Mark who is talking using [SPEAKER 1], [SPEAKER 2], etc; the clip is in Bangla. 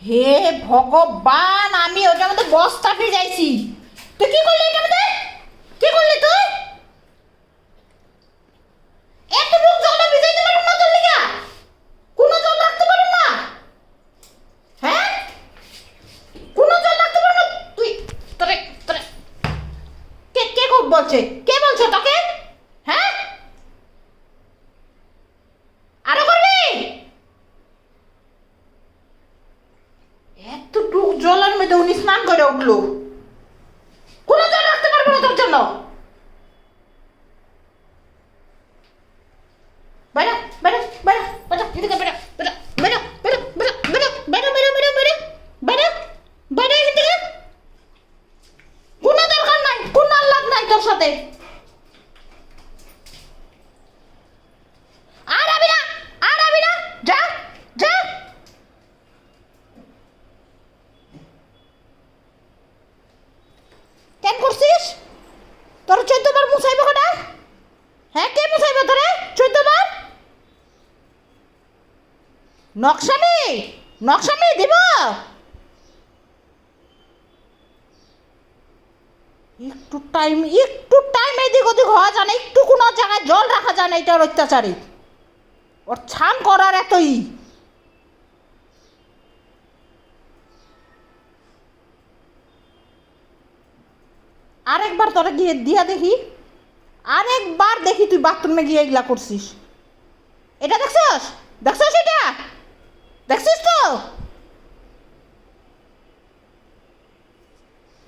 [SPEAKER 1] হে ভগবান, আমি ওটার মধ্যে বস্তা ভিজাইছি। তুই কি করলি এটার মধ্যে? কি করলি তুই? এতটুকু জলটা ভিজাইতে পারবো না তোর লিগা? কোনো জল রাখতে পারবো না? হ্যাঁ, কোনো জল রাখতে পারবো না তুই? তোরে তোরে কে কে বলছে? কে বলছে তোকে? হ্যাঁ, আরো করবি? এতটুকু জলের মধ্যে উনি স্নান করে উঠলো, কোনো জল রাখতে পারবো না তোর জন্য। বাইরে বাইরে বাইরে বাইরে, এদিকে বাইরে বাইরে বাইরে বাইরে বাইরে বাইরে বাইরে বাইরে বাইরে বাইরে বাইরে এদিকে। কোনো দরকার নাই, কোনো আল্লাহ নাই তোর সাথে। আর আবি না, আর আবি না, যা যা। কেন করছিস? তোর 14 বার মুছাইব কটা? হ্যাঁ, কে মুছাইব তোরে 14 বার? নকশামি নকশামি দিব? একটু টাইম এদিক ওদিক হওয়া যায় না, একটু কোনো জায়গায় জল রাখা যায় না, এটার অত্যাচারী। ওর ছান করার এতই। আরেকবার তোরা গিয়ে দিয়া দেখি, আরেকবার দেখি তুই বাথরুমে গিয়ে এগুলা করছিস। এটা দেখছস? দেখছস এটা? দেখছিস তো?